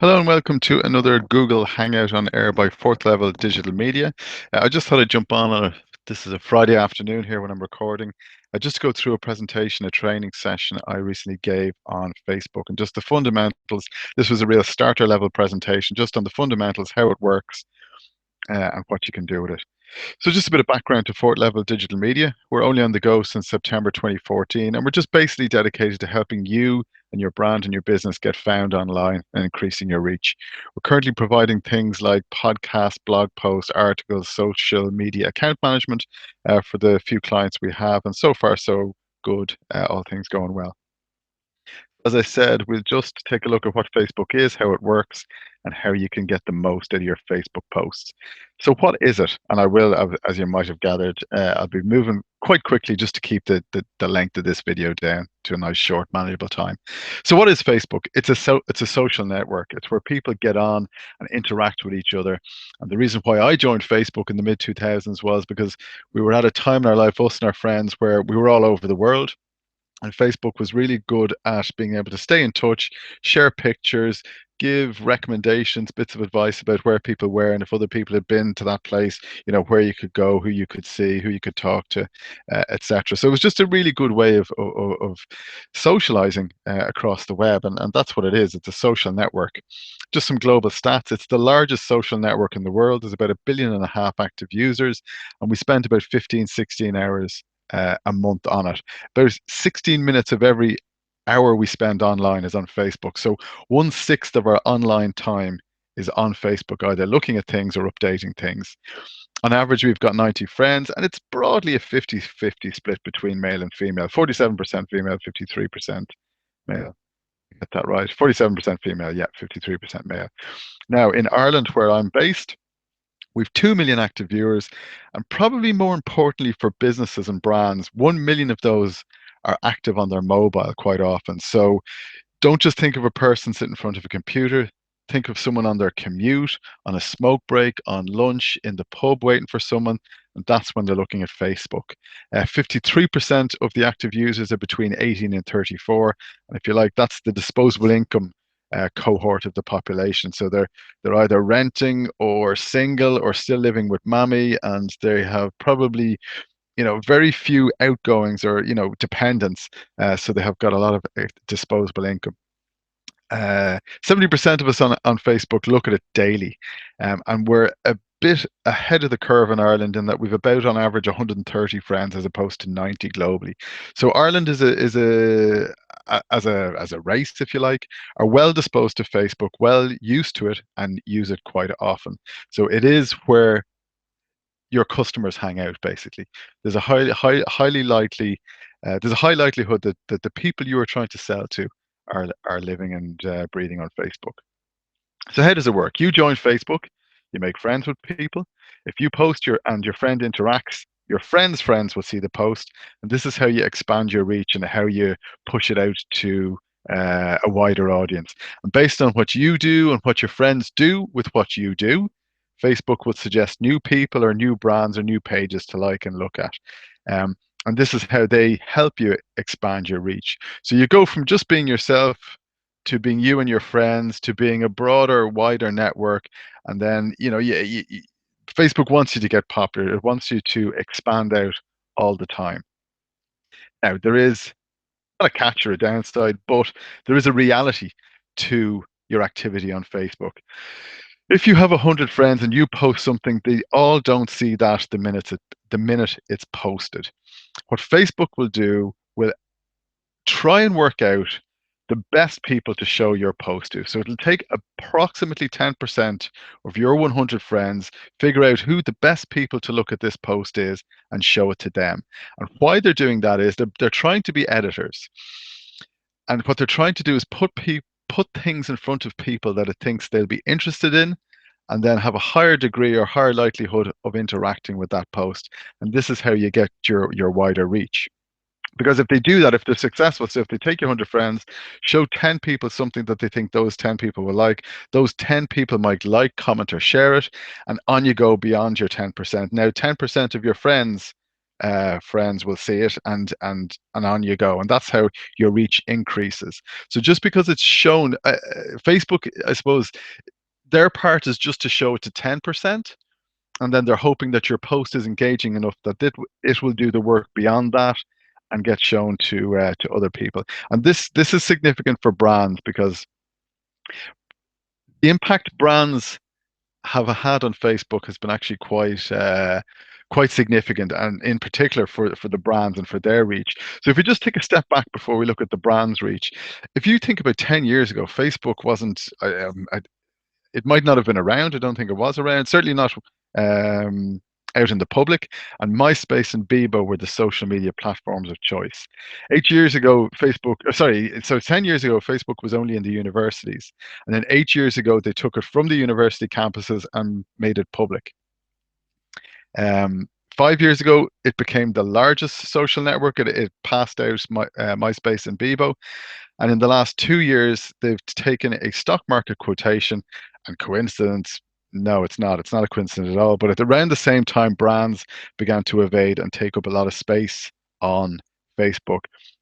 Hello and welcome to another Google Hangout on Air by Fourth Level Digital Media. I just thought I'd jump on this is a Friday afternoon here when I'm recording. I just go through a presentation, a training session I recently gave on Facebook and just the fundamentals. This was a real starter level presentation just on the fundamentals, how it works, and what you can do with it. So just a bit of background to Fort Level Digital Media. We're only on the go since September 2014, and we're just basically dedicated to helping you and your brand and your business get found online and increasing your reach. We're currently providing things like podcasts, blog posts, articles, social media account management for the few clients we have, and so far so good, all things going well. As I said, we'll just take a look at what Facebook is, how it works, and how you can get the most out of your Facebook posts. So, what is it? And I will, as you might have gathered, I'll be moving quite quickly just to keep the length of this video down to a nice, short, manageable time. So, what is Facebook? It's a social network. It's where people get on and interact with each other. And the reason why I joined Facebook in the mid 2000s was because we were at a time in our life, us and our friends, where we were all over the world, and Facebook was really good at being able to stay in touch, share pictures, give recommendations, bits of advice about where people were, and if other people had been to that place, where you could go, who you could see, who you could talk to, etc. So it was just a really good way of socializing across the web, and that's what it is. It's a social network. Just some global stats. It's the largest social network in the world. There's about 1.5 billion active users, and we spent about 15, 16 hours a month on it. About 16 minutes of every hour we spend online is on Facebook. So 1/6 of our online time is on Facebook, either looking at things or updating things. On average, we've got 90 friends, and it's broadly a 50-50 split between male and female. 47% female, 53% male. Get that right. 47% female, yeah, 53% male. Now, in Ireland, where I'm based, we've 2 million active viewers, and probably more importantly for businesses and brands, 1 million of those are active on their mobile quite often. So don't just think of a person sitting in front of a computer. Think of someone on their commute, on a smoke break, on lunch, in the pub waiting for someone, and that's when they're looking at Facebook. 53% of the active users are between 18 and 34, and if you like, that's the disposable income cohort of the population. So they're either renting or single or still living with mommy, and they have probably very few outgoings or dependents. So they have got a lot of disposable income. 70% of us on Facebook look at it daily, and we're a bit ahead of the curve in Ireland in that we've about on average 130 friends as opposed to 90 globally. So Ireland as a race, if you like, are well disposed to Facebook, well used to it, and use it quite often. So it is where your customers hang out. Basically, there's a highly likely there's a high likelihood that the people you are trying to sell to are living and breathing on Facebook. So how does it work? You join Facebook, you make friends with people. If you post your friend interacts, your friend's friends will see the post, and this is how you expand your reach and how you push it out to a wider audience. And based on what you do and what your friends do with what you do, Facebook would suggest new people or new brands or new pages to like and look at. Um, and this is how they help you expand your reach. So you go from just being yourself to being you and your friends to being a broader, wider network. And then, Facebook wants you to get popular. It wants you to expand out all the time. Now, there is not a catch or a downside, but there is a reality to your activity on Facebook. If you have 100 friends and you post something, they all don't see that the minute it's posted. What Facebook will do will try and work out the best people to show your post to. So it'll take approximately 10% of your 100 friends, figure out who the best people to look at this post is, and show it to them. And why they're doing that is they're trying to be editors. And what they're trying to do is put things in front of people that it thinks they'll be interested in, and then have a higher degree or higher likelihood of interacting with that post. And this is how you get your wider reach. Because if they do that, if they're successful, so if they take your 100 friends, show 10 people something that they think those 10 people will like, those 10 people might like, comment, or share it, and on you go beyond your 10%. Now, 10% of your friends friends will see it, and on you go, and that's how your reach increases. So just because it's shown, Facebook, I suppose their part is just to show it to 10%, and then they're hoping that your post is engaging enough that it will do the work beyond that and get shown to other people. And this is significant for brands because the impact brands have had on Facebook has been actually quite significant, and in particular for the brands and for their reach. So if you just take a step back before we look at the brands reach, if you think about 10 years ago, Facebook wasn't. It might not have been around. I don't think it was around. Certainly not um, out in the public. And MySpace and Bebo were the social media platforms of choice. 8 years ago, so 10 years ago, Facebook was only in the universities. And then 8 years ago, they took it from the university campuses and made it public. 5 years ago, it became the largest social network. It passed out MySpace and Bebo. And in the last 2 years, they've taken a stock market quotation, and coincidence? No, it's not. It's not a coincidence at all. But at around the same time, brands began to evade and take up a lot of space on Facebook,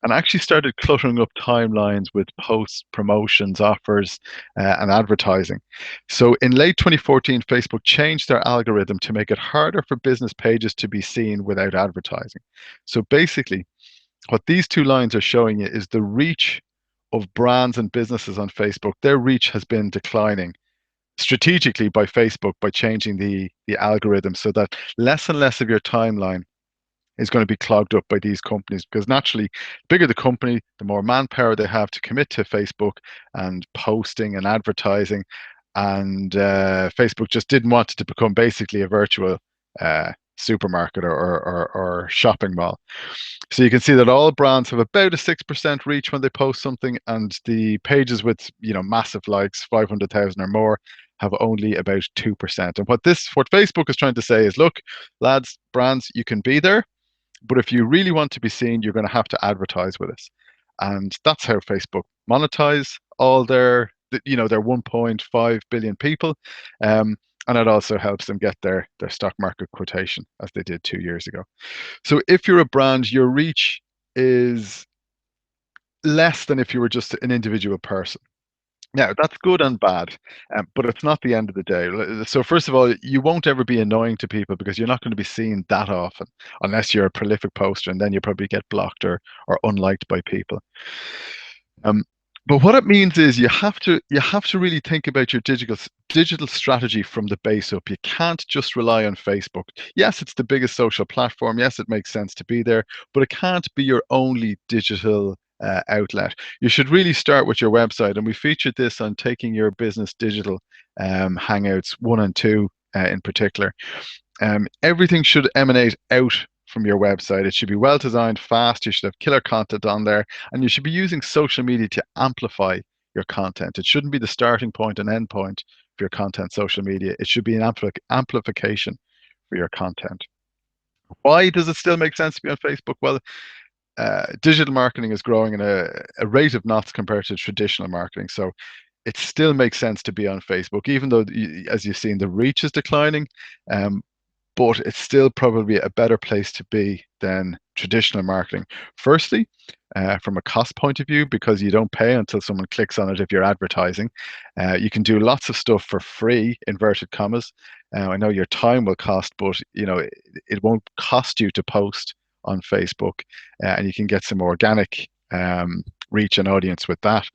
and actually started cluttering up timelines with posts, promotions, offers, and advertising. So in late 2014, Facebook changed their algorithm to make it harder for business pages to be seen without advertising. So basically, what these two lines are showing you is the reach of brands and businesses on Facebook. Their reach has been declining strategically by Facebook by changing the algorithm so that less and less of your timeline is going to be clogged up by these companies, because naturally, the bigger the company, the more manpower they have to commit to Facebook and posting and advertising. And Facebook just didn't want it to become basically a virtual supermarket or shopping mall. So you can see that all brands have about a 6% reach when they post something, and the pages with massive likes, 500,000 or more, have only about 2%. And what Facebook is trying to say is, look, lads, brands, you can be there, but if you really want to be seen, you're going to have to advertise with us. And that's how Facebook monetize all their 1.5 billion people. Um, and it also helps them get their stock market quotation, as they did 2 years ago. So if you're a brand, your reach is less than if you were just an individual person. Now, that's good and bad, but it's not the end of the day. So, first of all, you won't ever be annoying to people because you're not going to be seen that often, unless you're a prolific poster, and then you probably get blocked or unliked by people. Um, but what it means is you have to really think about your digital strategy from the base up. You can't just rely on Facebook. Yes, it's the biggest social platform. Yes, it makes sense to be there, but it can't be your only digital outlet. You should really start with your website, and we featured this on Taking Your Business Digital Hangouts 1 and 2 in particular. Everything should emanate out from your website. It should be well designed, fast. You should have killer content on there, and you should be using social media to amplify your content. It shouldn't be the starting point and end point for your content. Social media. It should be an amplification for your content. Why does it still make sense to be on Facebook? Well, digital marketing is growing in a rate of knots compared to traditional marketing. So it still makes sense to be on Facebook, even though, as you've seen, the reach is declining. But it's still probably a better place to be than traditional marketing. Firstly, from a cost point of view, because you don't pay until someone clicks on it if you're advertising. You can do lots of stuff for free, inverted commas. I know your time will cost, but it won't cost you to post on Facebook, and you can get some organic reach and audience with that.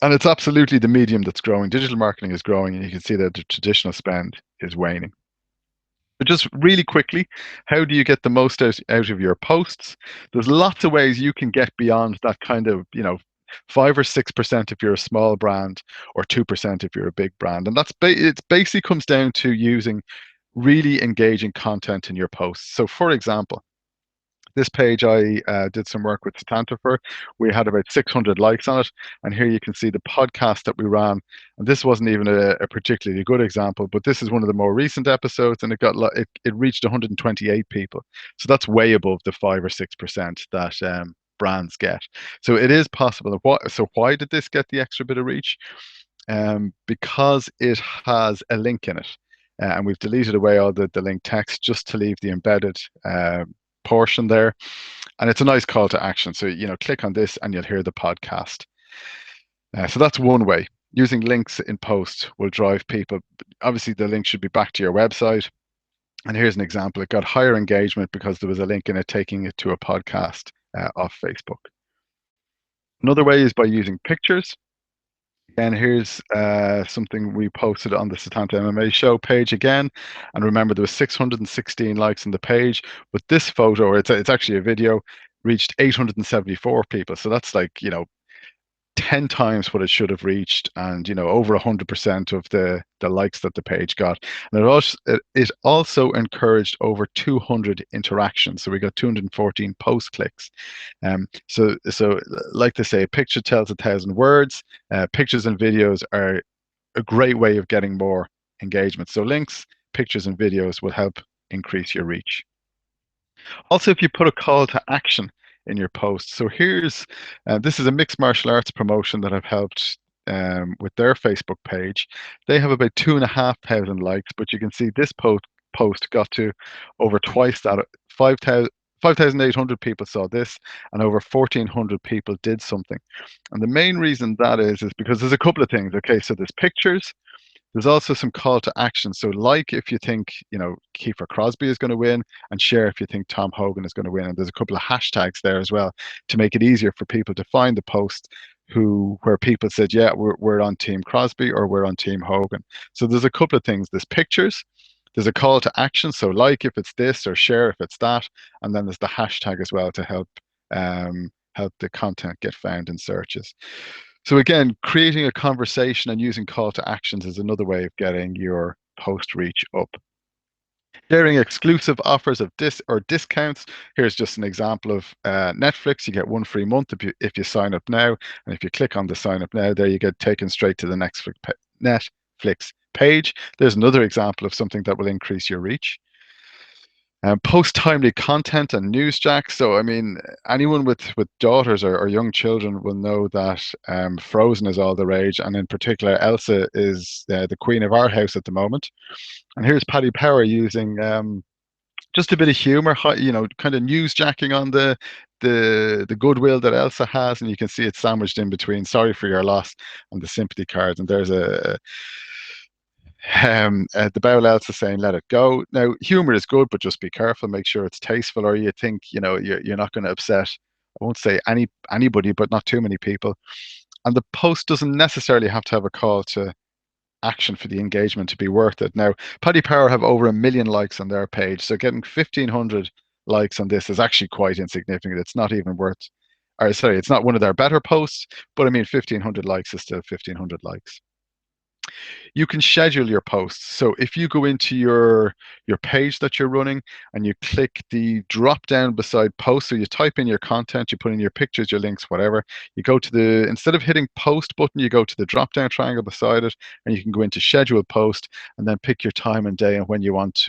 And it's absolutely the medium that's growing. Digital marketing is growing, and you can see that the traditional spend is waning. But just really quickly, how do you get the most out of your posts? There's lots of ways you can get beyond that kind of, 5 or 6% if you're a small brand, or 2% if you're a big brand. And it basically comes down to using really engaging content in your posts. So for example, this page I did some work with Satanta for. We had about 600 likes on it. And here you can see the podcast that we ran. And this wasn't even a particularly good example, but this is one of the more recent episodes, and it reached 128 people. So that's way above the 5 or 6% that brands get. So it is possible. So why did this get the extra bit of reach? Because it has a link in it. and we've deleted away all the link text just to leave the embedded portion there. And it's a nice call to action. So, click on this and you'll hear the podcast. So that's one way. Using links in posts will drive people. Obviously, the link should be back to your website. And here's an example. It got higher engagement because there was a link in it taking it to a podcast off Facebook. Another way is by using pictures. And here's something we posted on the Setanta MMA show page again. And remember, there was 616 likes on the page, but this photo, or it's actually a video, reached 874 people. So that's like, 10 times what it should have reached, and over 100% of the likes that the page got. And it also encouraged over 200 interactions, so we got 214 post clicks. So like they say, a picture tells 1,000 words. Pictures and videos are a great way of getting more engagement. So links, pictures and videos will help increase your reach. Also, if you put a call to action in your post. So this is a mixed martial arts promotion that I've helped with their Facebook page. They have about 2,500 likes, but you can see this post got to over twice that. 5,800 people saw this, and over 1,400 people did something. And the main reason that is because there's a couple of things. Okay, so there's pictures. There's also some call to action. So like if you think, Kiefer Crosby is going to win, and share if you think Tom Hogan is going to win. And there's a couple of hashtags there as well to make it easier for people to find the post where people said, yeah, we're on Team Crosby or we're on Team Hogan. So there's a couple of things. There's pictures. There's a call to action. So like if it's this, or share if it's that. And then there's the hashtag as well to help the content get found in searches. So again, creating a conversation and using call to actions is another way of getting your post reach up. Sharing exclusive offers of discounts. Here's just an example of Netflix. You get 1 free month if you sign up now, and if you click on the sign up now, there you get taken straight to the Netflix page. There's another example of something that will increase your reach. Post timely content and newsjack. So, I mean, anyone with daughters or young children will know that Frozen is all the rage, and in particular, Elsa is the queen of our house at the moment. And here's Paddy Power using just a bit of humor, kind of newsjacking on the goodwill that Elsa has, and you can see it sandwiched in between "Sorry for your loss" and the sympathy cards. And there's the Bowel Elsa saying "Let it go." Now, humor is good, but just be careful. Make sure it's tasteful, or you think you're not going to upset. I won't say anybody, but not too many people. And the post doesn't necessarily have to have a call to action for the engagement to be worth it. Now, Paddy Power have over 1 million likes on their page, so getting 1,500 likes on this is actually quite insignificant. It's not even worth, or sorry, it's not one of their better posts, but I mean, 1,500 likes is still 1,500 likes. You can schedule your posts. So if you go into your page that you're running and you click the drop down beside post, so you type in your content, you put in your pictures, your links, whatever, you go to instead of hitting post button, you go to the drop down triangle beside it, and you can go into schedule post and then pick your time and day and when you want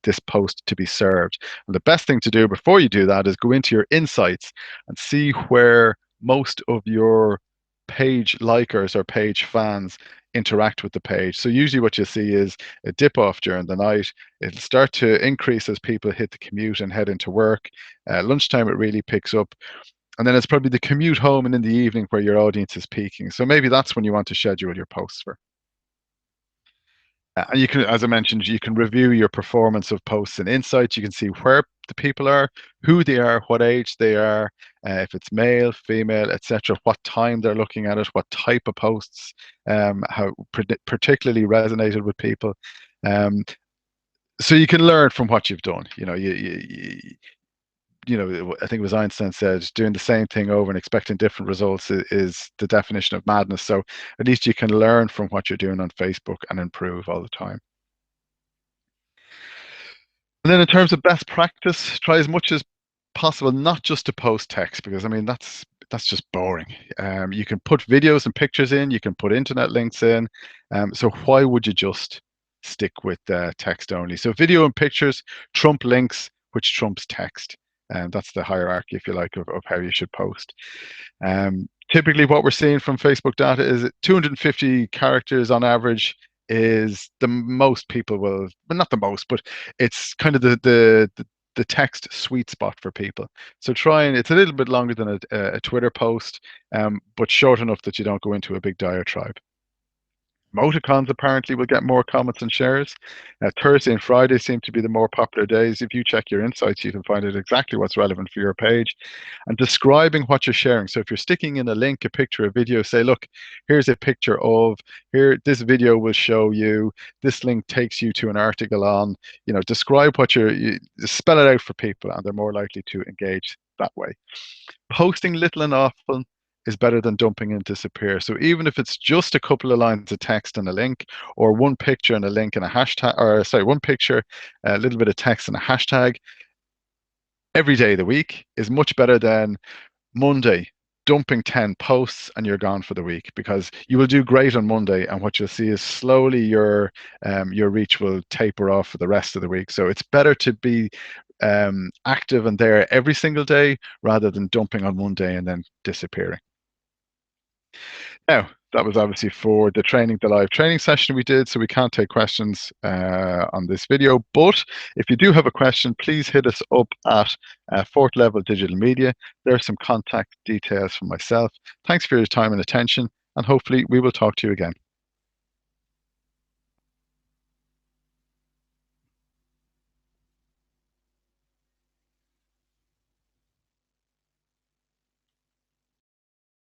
this post to be served. And the best thing to do before you do that is go into your insights and see where most of your page likers or page fans interact with the page. So usually what you see is a dip off during the night. It'll start to increase as people hit the commute and head into work. Lunchtime, it really picks up. And then it's probably the commute home and in the evening where your audience is peaking. So maybe that's when you want to schedule your posts for. And you can, as I mentioned, you can review your performance of posts and insights. You can see where the people are, who they are, what age they are, if it's male, female, etc., what time they're looking at it, what type of posts, how particularly resonated with people. So you can learn from what you've done. I think it was Einstein said, doing the same thing over and expecting different results is the definition of madness. So at least you can learn from what you're doing on Facebook and improve all the time. And then in terms of best practice, try as much as possible not just to post text, because I mean that's just boring. You can put videos and pictures in, you can put internet links in. So why would you just stick with text only? So video and pictures trump links, which trumps text. And that's the hierarchy, if you like, of how you should post. Typically, what we're seeing from Facebook data is 250 characters on average is the most people will, well, not the most, but it's kind of the text sweet spot for people. So try and it's a little bit longer than a Twitter post, but short enough that you don't go into a big diatribe. Emoticons apparently will get more comments and shares. Thursday and Friday seem to be the more popular days. If you check your insights, you can find out exactly what's relevant for your page and describing what you're sharing. So if you're sticking in a link, a picture, a video, say, look, here's a picture of here, this video will show you, this link takes you to an article on, describe what you spell it out for people and they're more likely to engage that way. Posting little and often is better than dumping and disappear. So even if it's just a couple of lines of text and a link, or one picture and a link and a hashtag, or sorry, one picture, a little bit of text and a hashtag, every day of the week is much better than Monday dumping 10 posts and you're gone for the week, because you will do great on Monday and what you'll see is slowly your reach will taper off for the rest of the week. So it's better to be active and there every single day rather than dumping on one day and then disappearing. Now, that was obviously for the live training session we did, so we can't take questions on this video. But if you do have a question, please hit us up at Fourth Level Digital Media. There are some contact details from myself. Thanks for your time and attention, and hopefully we will talk to you again.